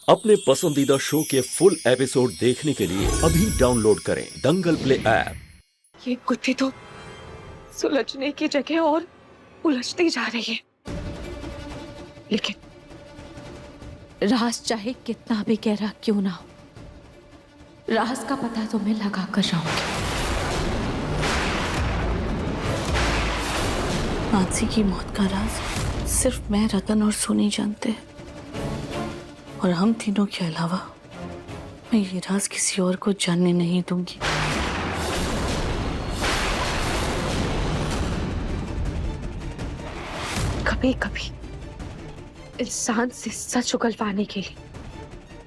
अपने पसंदीदा शो के फुल एपिसोड देखने के लिए अभी डाउनलोड करें दंगल प्ले ऐप। ये गुत्थी तो सुलझने की जगह और उलझती जा रही है। लेकिन राज चाहे कितना भी गहरा क्यों ना हो, राज का पता तो मैं लगा कर रहूंगी। मानसी की मौत का राज सिर्फ मैं, रतन और सोनी जानते हैं, और हम तीनों के अलावा मैं ये राज किसी और को जानने नहीं दूंगी। कभी कभी इंसान से सच उगलवाने के लिए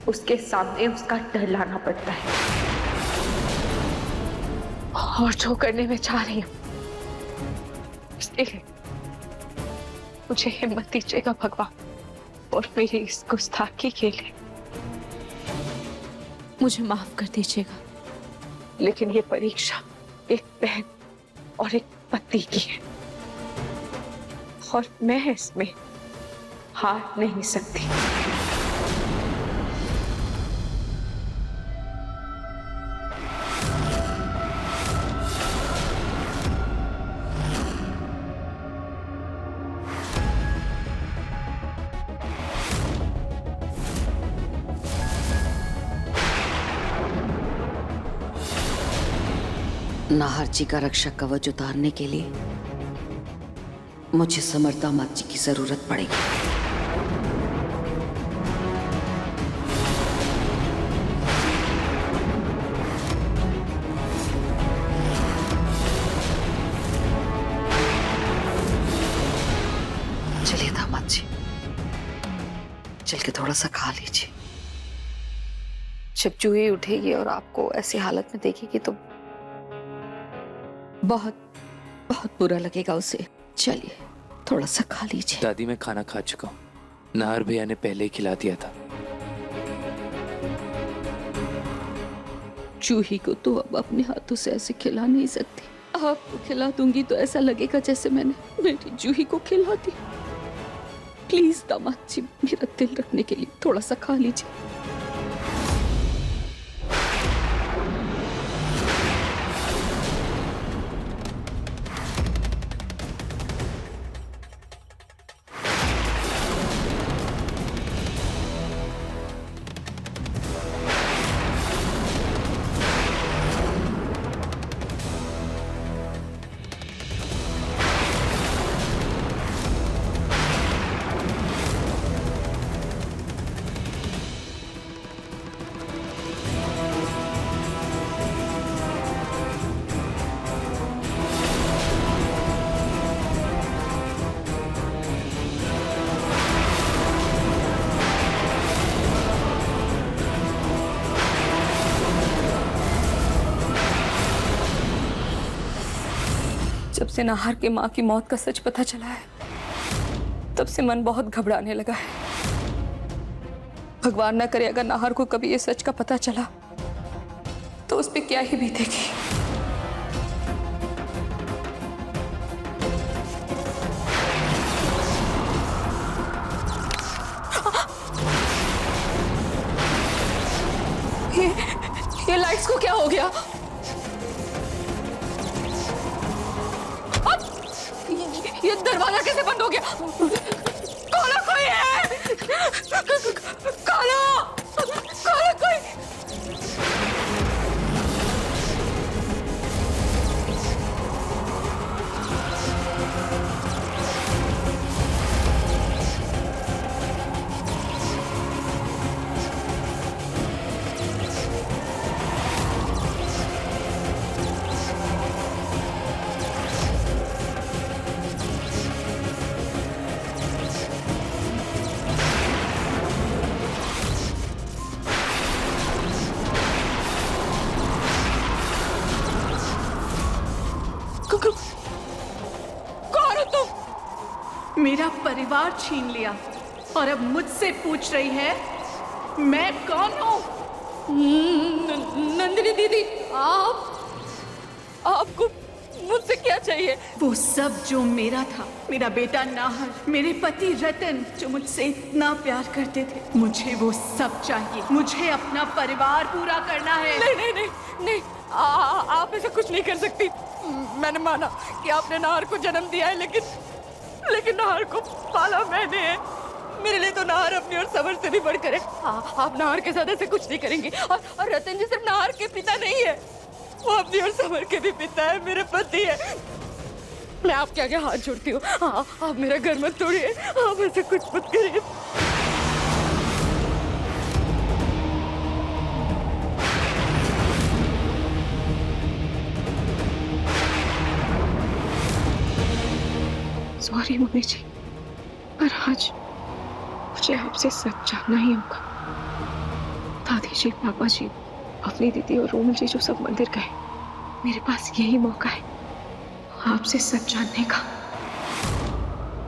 उसके सामने उसका डर लाना पड़ता है, और जो करने में चाह रही हूं उसके लिए मुझे हिम्मत दीजिएगा भगवान, और मेरी इस गुस्ताखी के लिए मुझे माफ कर दीजिएगा। लेकिन ये परीक्षा एक बहन और एक पति की है, और मैं इसमें हार नहीं सकती। नाहर जी का रक्षक कवच उतारने के लिए मुझे समर्था मात जी की जरूरत पड़ेगी। चलिए दामाद जी, चल के थोड़ा सा खा लीजिए। जब जूही उठेगी और आपको ऐसी हालत में देखेगी तो बहुत बहुत बुरा लगेगा उसे। चलिए थोड़ा सा खा लीजिए। दादी मैं खाना खा चुका हूँ, नाहर भैया ने पहले ही खिला दिया था। जूही को तो अब अपने हाथों से ऐसे खिला नहीं सकती। आपको खिला दूंगी तो ऐसा लगेगा जैसे मैंने मेरी जूही को खिला दी। प्लीज दामाद जी, मेरा दिल रखने के लिए थोड़ा सा खा लीजिए। जब से नाहर के माँ की मौत का सच पता चला है तब से मन बहुत घबराने लगा है। भगवान ना करे अगर नाहर को कभी ये सच का पता चला तो उस पे क्या ही बीतेगी। ये लाइट्स को क्या हो गया? ये दरवाजा कैसे बंद हो गया? खोलो कोई है! खोलो! खोलो कोई! कौन हो तुम? मेरा परिवार छीन लिया और अब मुझसे पूछ रही है मैं कौन हूँ? नंदिनी दीदी, आपको मुझसे क्या चाहिए? वो सब जो मेरा था, मेरा बेटा नाहर, मेरे पति रतन जो मुझसे इतना प्यार करते थे, मुझे वो सब चाहिए। मुझे अपना परिवार पूरा करना है। नहीं नहीं नहीं नहीं, आप ऐसा कुछ नहीं कर सकती। मैंने माना कि आपने नाहर को जन्म दिया है, लेकिन नाहर को पाला मैंने है। मेरे लिए तो नाहर अपनी और समर से भी बढ़कर है। आप नाहर के साथ ऐसे कुछ नहीं करेंगी। और रतन जी सिर्फ नाहर के पिता नहीं है, वो अपनी और समर के भी पिता है, मेरे पति है। मैं आपके आगे हाथ जोड़ती हूँ, आप मेरा घर मत तोड़िए, आप ऐसे कुछ मत करिए। सॉरी मम्मी जी, पर आज मुझे आपसे सच जानना ही होगा। दादी जी, पापा जी, अपनी दीदी और रोमल जी जो सब मंदिर गए, मेरे पास यही मौका है आपसे सच जानने का।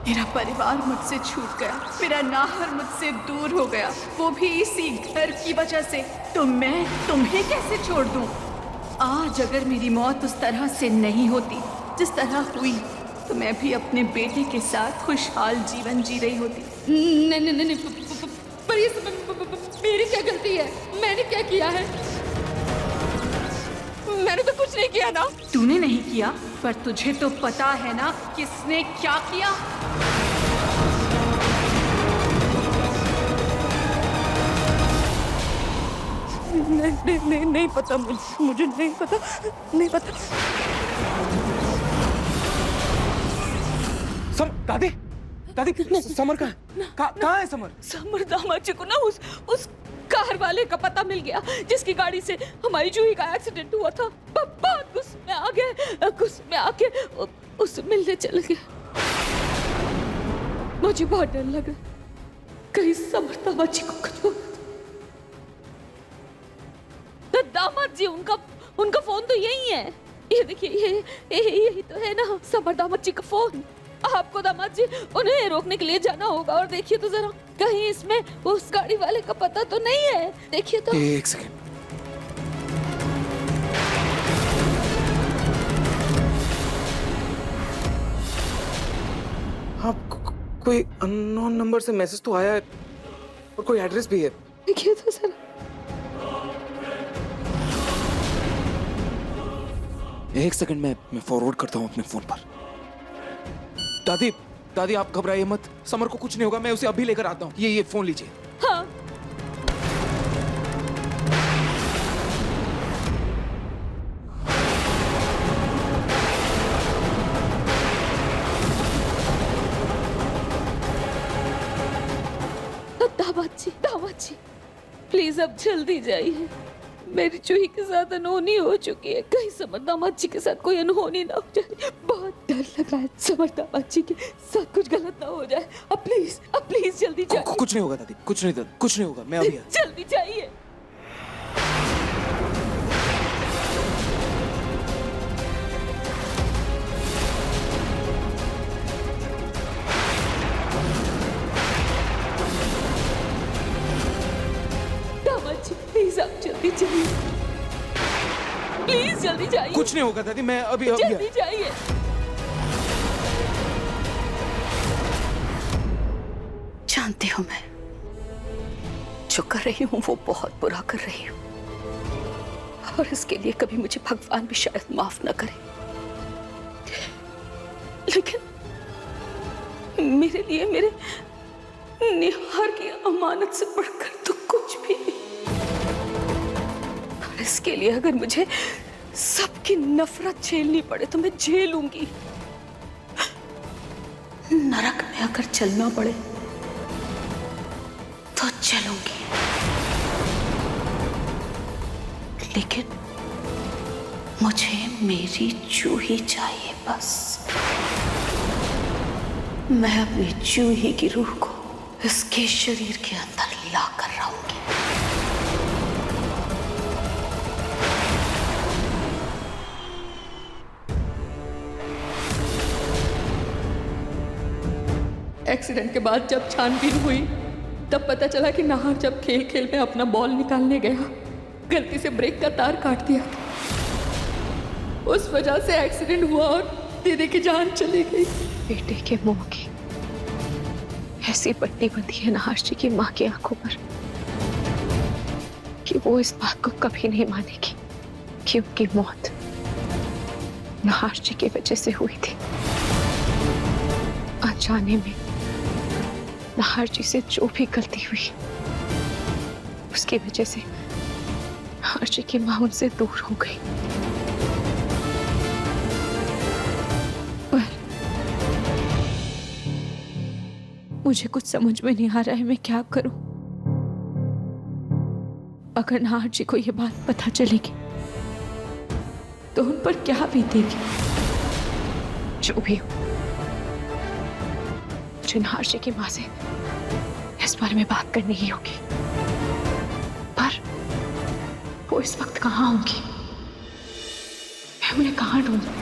मेरा परिवार मुझसे छूट गया, मेरा नाहर मुझसे दूर हो गया, वो भी इसी घर की वजह से। तो मैं तुम्हें कैसे छोड़ दूं? आज अगर मेरी मौत उस तरह से नहीं होती जिस तरह हुई, तो मैं भी अपने बेटे के साथ खुशहाल जीवन जी रही होती। नहीं नहीं नहीं, पर ये मेरी क्या गलती है? मैंने क्या किया है? मैंने तो कुछ नहीं किया ना। तूने नहीं किया, पर तुझे तो पता है ना किसने क्या किया। नहीं पता, मुझे नहीं पता। दादी समर कहाँ है समर? समर दामाद जी को ना उस कार वाले का पता मिल गया जिसकी गाड़ी से हमारी जूही का एक्सीडेंट हुआ था। बहुत गुस्से में आके उससे मिलने चले गए। मुझे बहुत डर लगा कहीं समर दामाद जी को कुछ हो। दामाद जी, उनका फोन तो यही है। ये देखिए, यही तो है ना समर दामाद जी का फोन। आपको दामाद जी उन्हें रोकने के लिए जाना होगा। और देखिए तो जरा, कहीं इसमें उस गाड़ी वाले का पता तो नहीं है। देखिए तो। एक सेकंड। हाँ, कोई अननोन नंबर से मैसेज तो आया है और कोई एड्रेस भी है। देखिए तो जरा। एक सेकंड, मैं फॉरवर्ड करता हूँ अपने फोन पर। दादी आप घबराइए मत, समर को कुछ नहीं होगा, मैं उसे अभी लेकर आता हूँ। ये फोन लीजिए। हाँ। दामाद जी प्लीज अब जल्दी जाइए। मेरी जूही के साथ अनहोनी हो चुकी है, कहीं समर दामाद जी के साथ कोई अनहोनी ना हो जाए। बहुत डर लग रहा है समर दामाद जी के साथ कुछ गलत ना हो जाए। अब प्लीज जल्दी जाइए। कुछ नहीं होगा दादी, कुछ नहीं होगा, मैं अभी जल्दी जाइए। दामाद जी प्लीज आप जल्दी जाइए, प्लीज जल्दी जाइए। कुछ नहीं होगा दादी, मैं अभी जल्दी जाइए। जानती हूँ मैं जो कर रही हूँ वो बहुत बुरा कर रही हूँ, और इसके लिए कभी मुझे भगवान भी शायद माफ न करे। लेकिन मेरे लिए मेरे निहार की अमानत से बढ़कर तो कुछ भी नहीं। और इसके लिए अगर मुझे सबकी नफरत झेलनी पड़े तो मैं झेलूंगी। नरक में अगर चलना पड़े तो चलूंगी, लेकिन मुझे मेरी जूही चाहिए बस। मैं अपनी जूही की रूह को इसके शरीर के अंदर ला कर रहूंगी। एक्सीडेंट के बाद जब छानबीन हुई तब पता चला कि नाहर जब खेल खेल में अपना बॉल निकालने गया गलती से ब्रेक का तार काट दिया। उस वजह से एक्सीडेंट हुआ और दीदी की जान चली गई। बेटे के मुंह की ऐसी पट्टी बंधी है नहार जी की माँ की आंखों पर कि वो इस बात को कभी नहीं मानेगी कि उनकी मौत नहार जी की वजह से हुई थी। अनजाने में नहार जी से जो भी गलती हुई उसकी वजह से नहार जी की माँ उनसे दूर हो गई। पर मुझे कुछ समझ में नहीं आ रहा है मैं क्या करूं। अगर नहार जी को यह बात पता चलेगी तो उन पर क्या बीतेगी। जो भी हो, मुझे नहार जी की माँ से इस बारे में बात करनी ही होगी। पर वो इस वक्त कहाँ होंगी? मैं उन्हें कहाँ ढूंढूं?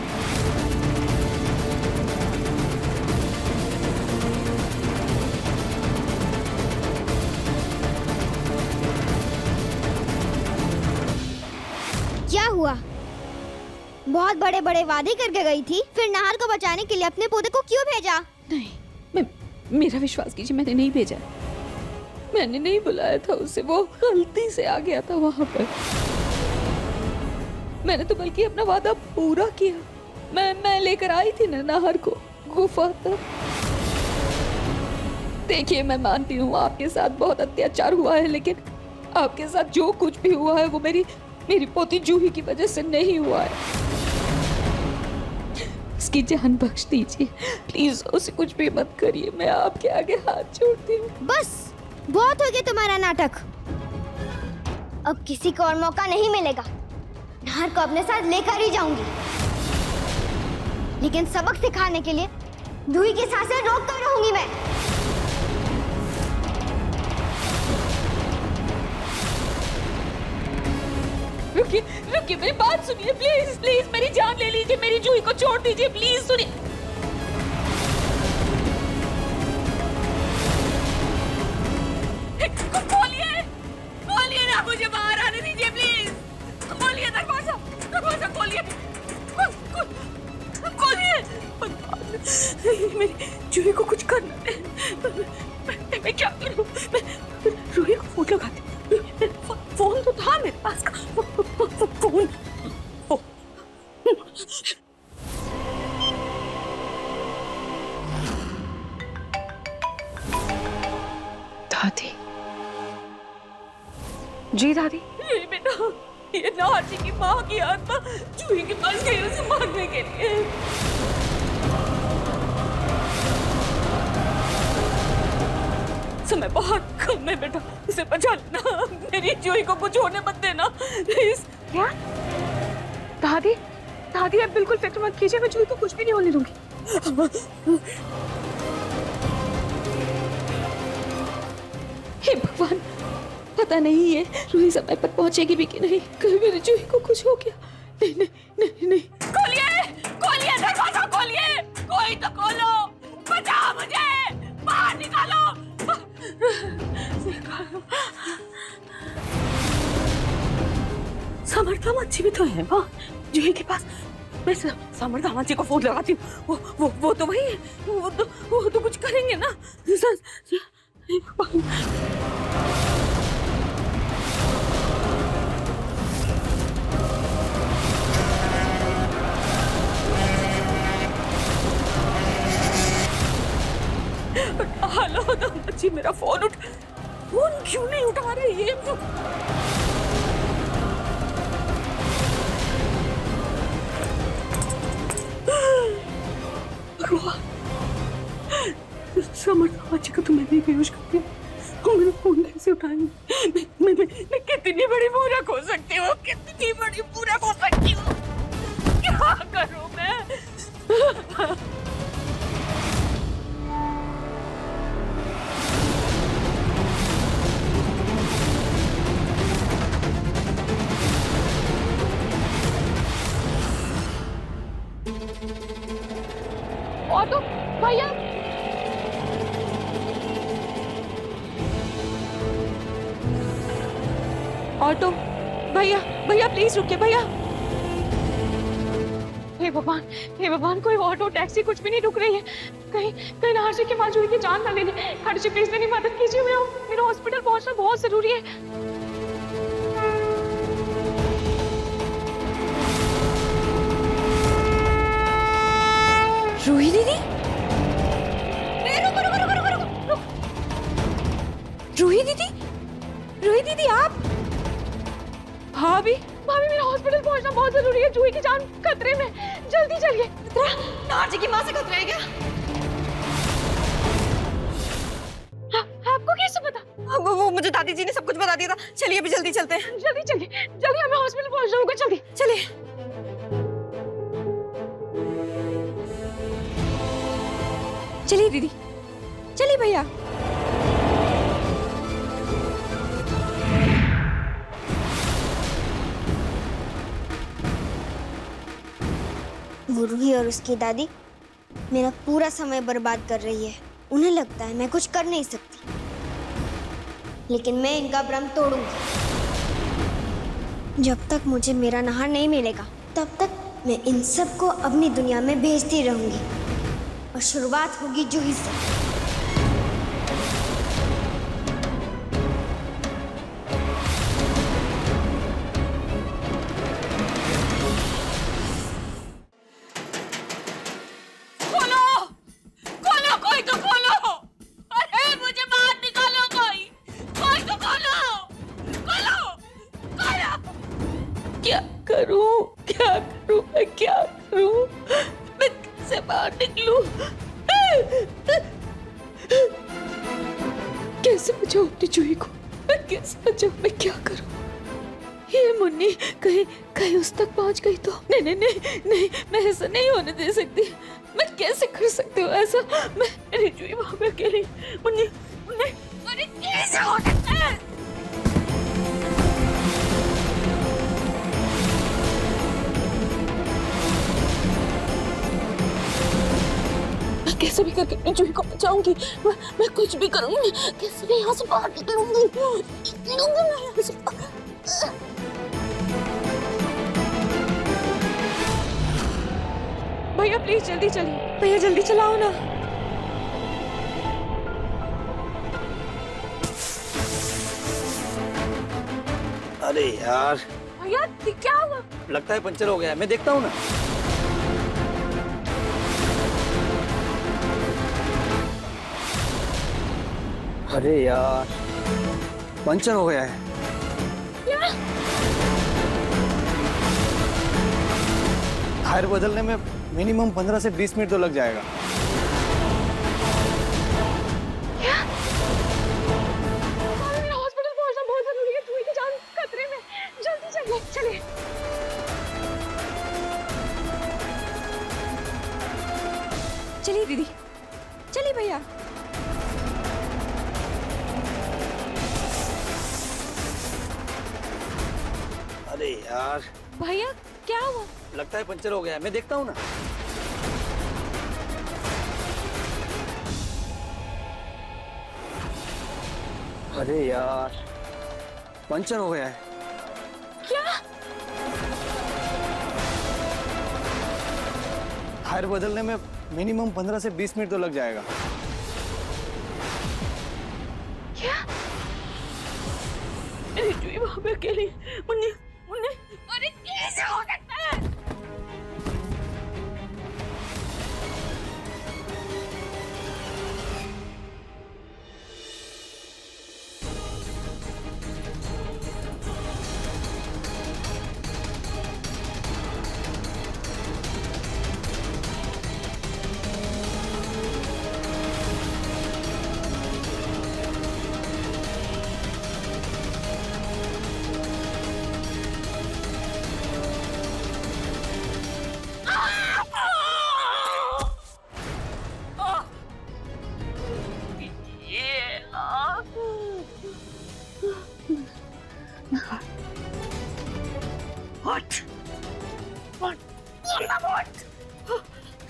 क्या हुआ? बहुत बड़े बड़े वादे करके गई थी, फिर नाहर को बचाने के लिए अपने पोते को क्यों भेजा? नहीं, मेरा विश्वास कीजिए, मैंने नहीं भेजा। मैंने नहीं बुलाया था उसे, वो गलती से आ गया था वहां पर। मैंने तो बल्कि अपना वादा पूरा किया। मैं लेकर आई थी ना नाहर को गुफा तक। देखिए, मैं मानती हूँ आपके साथ बहुत अत्याचार हुआ है, लेकिन आपके साथ जो कुछ भी हुआ है वो मेरी पोती जूही की वजह से नहीं हुआ है। उसकी जान बख्श दीजिए प्लीज, उसे कुछ भी मत करिए। मैं आपके आगे हाथ जोड़ती हूँ। बस बहुत हो गया तुम्हारा नाटक। अब किसी को और मौका नहीं मिलेगा। नाहर को अपने साथ लेकर ही जाऊंगी, लेकिन सबक सिखाने के लिए जूही की सांसें रोक कर रहूंगी मैं। रुकिए, मेरी बात सुनिए प्लीज, मेरी जान ले लीजिए, मेरी जूही को छोड़ दीजिए प्लीज, सुनिए। खोलिए ना, मुझे बाहर आने दीजिए प्लीज। खोलिए दरवाजा खोलिए, मेरी जूही को कुछ करना है। मैं क्या करूं? मैं रूही को फोन लगाती हूँ। फोन तो था मेरे पास का। फोन दादी जी, दादी। ये बेटा, ये नाहर जी की माँ की आत्मा जूही के पास गई उसे मारने के लिए। समय बहुत कम है बेटा, उसे बचा लेना। मेरी जूही को कुछ होने मत देना प्लीज। क्या? दादी आप बिल्कुल फिक्र मत कीजिए, मैं जूही को कुछ भी नहीं होने दूंगी। हे भगवान, पता नहीं ये रूही समय पर पहुंचेगी भी कि नहीं। कहीं मेरी जूही को कुछ हो गया। नहीं। खोलिए दरवाजा खोलिए, कोई तो खोलो, बचाओ मुझे, बाहर निकालो। समर्था माची भी तो है वहाँ जूही के पास। मैं समर्था माची को फोन लगाती हूँ। वो तो वही है, वो तो कुछ करेंगे ना। हेलो दम्पति, मेरा फोन क्यों नहीं उठा रहे? ये समर्था माची को तो मैंने ही बेहोश कर दिया। मेरा फोन कैसे उठाएंगे? मैं कितनी बड़ी मूर्ख हो सकती हूँ, कितनी बड़ी मूर्ख हो सकती हूँ। क्या करूँ मैं? ऑटो भैया, ऑटो भैया प्लीज रुकिए भैया। हे भगवान, कोई ऑटो टैक्सी कुछ भी नहीं रुक रही है। कहीं नाहर जी के पास जूही की जान ना ले ले। खाटू जी प्लीज मेरी मदद कीजिए, मेरा हॉस्पिटल पहुंचना बहुत जरूरी है। रूही दीदी, रूही दीदी आप? भाभी मेरा हॉस्पिटल पहुंचना बहुत जरूरी है। जूही की जान खतरे में, जल्दी चलिए। नाहर जी की माँ से खतरा है क्या? आपको कैसे पता? वो मुझे दादी जी ने सब कुछ बता दिया था। चलिए अभी जल्दी चलते हैं। जल्दी चलिए, जल्दी हमें हॉस्पिटल पहुंचना होगा। जल्दी चलिए। चलिए दीदी, चलिए भैया। वो रूही और उसकी दादी मेरा पूरा समय बर्बाद कर रही है। उन्हें लगता है मैं कुछ कर नहीं सकती, लेकिन मैं इनका भ्रम तोड़ूंगी। जब तक मुझे मेरा नाहर नहीं मिलेगा, तब तक मैं इन सबको अपनी दुनिया में भेजती रहूंगी। और शुरुआत होगी जूही से। मैं क्या करूं? मैं कैसे बाहर निकलूं? कैसे बचाऊं अपनी जूही को? मैं कैसे बचाऊं? मैं क्या करूं? ये मुन्नी कहीं उस तक पहुंच गई तो? नहीं, मैं ऐसा नहीं होने दे सकती। मैं कैसे कर सकती हूँ ऐसा? मैं मेरी जूही वहां पे अकेली। मुन्नी कैसे हो सकता है? कैसे भी करके अपनी जूही को बचाऊंगी। मैं कुछ भी करूंगी, कैसे भी यहाँ से बाहर निकलूंगी मैं यहाँ से। भैया प्लीज जल्दी चलिए। भैया जल्दी चलाओ ना। अरे यार भैया क्या हुआ? लगता है पंचर हो गया है। मैं देखता हूँ ना। अरे यार पंचर हो गया है। क्या? टायर बदलने में मिनिमम 15 से 20 मिनट तो लग जाएगा। क्या? मेरा हॉस्पिटल पहुंचना बहुत जरूरी है। जूही की जान खतरे में, जल्दी चलिए। चलिए दीदी, चलिए भैया। अरे यार भैया क्या हुआ? लगता है पंचर हो गया है। मैं देखता हूँ ना। अरे यार पंचर हो गया है। क्या? टायर बदलने में मिनिमम 15 से 20 मिनट तो लग जाएगा। क्या? मेरी जूही वहां पे अकेली। मुन्नी अरे कैसे हो सकता है?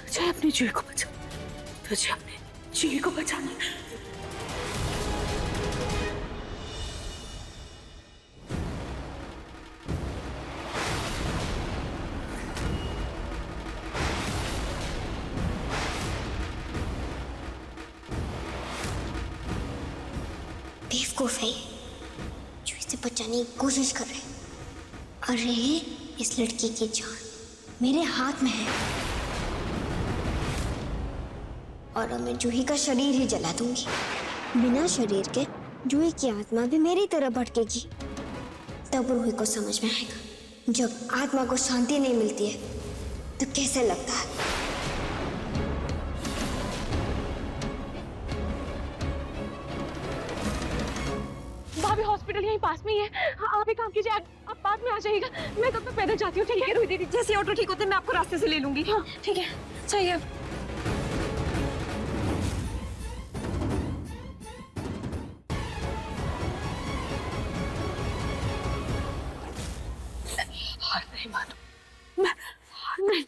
तुझे अपनी जूही को बचा, तुझे अपनी जूही को बचाना। बेवकूफ है जो इसे बचाने की कोशिश कर रहे। अरे इस लड़की की जान मेरे हाथ में है और अब मैं जूही का शरीर ही जला दूंगी। बिना शरीर के जूही की आत्मा भी मेरी तरह भटकेगी। तब रूही को समझ में आएगा जब आत्मा को शांति नहीं मिलती है तो कैसे लगता है। भाभी हॉस्पिटल यहीं पास में ही है। आप एक काम कीजिए, आप बाद में आ जाइएगा। मैं तब तक पैदल जाती हूँ। ठीक है रूही दीदी, जैसे ऑटो ठीक होते मैं आपको रास्ते से ले लूंगी। हाँ ठीक है, चाहिए। हार नहीं मानो मैं, नहीं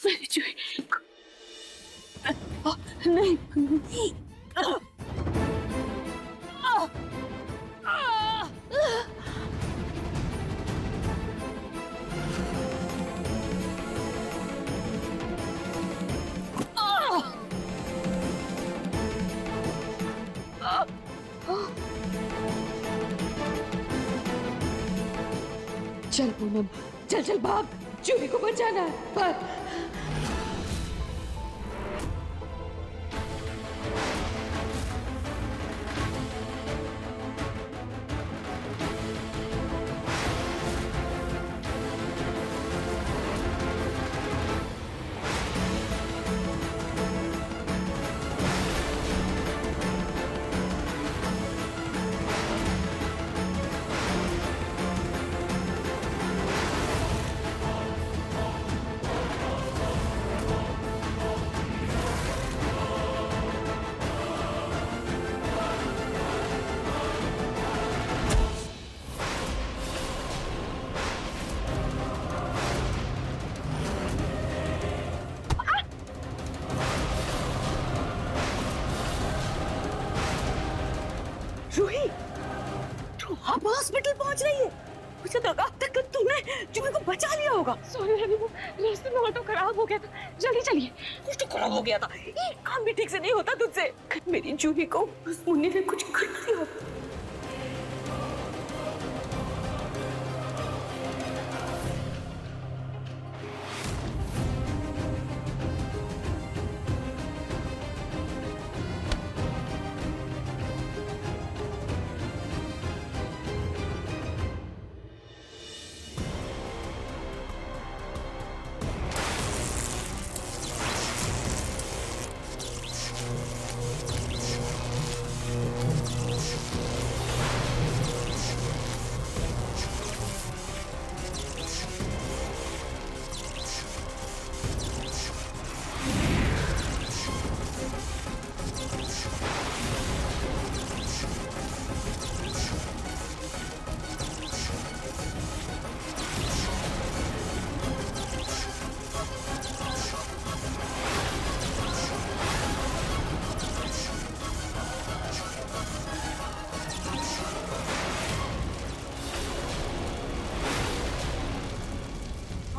मेरी जूही नहीं। चल पूनम, चल चल भाग, जूही को बचाना है, भाग। रूही, तू अब हॉस्पिटल पहुंच रही है। मुझे लगा तक तुमने जूही को बचा लिया होगा। सॉरी रवि, वो रास्ते में ऑटो खराब हो गया था। जल्दी चलिए। ऑटो खराब हो गया था, ये काम भी ठीक से नहीं होता तुझसे। मेरी जूही को उस मुन्नी ने कुछ कर दिया।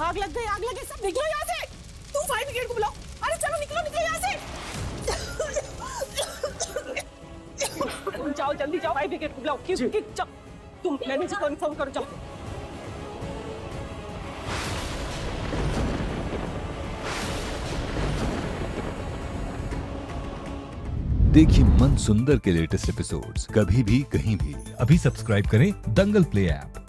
आग लग गई, आग लगी, सब निकलो यहाँ से। तुम फायर ब्रिगेड को बुलाओ। अरे चलो निकलो निकलो यहाँ से। जाओ जल्दी जाओ, फायर ब्रिगेड को बुलाओ। जाओ तुम, मैनेजर को इन्फॉर्म करो, जाओ। देखिए मन सुंदर के लेटेस्ट एपिसोड्स कभी भी कहीं भी। अभी सब्सक्राइब करें दंगल प्ले ऐप।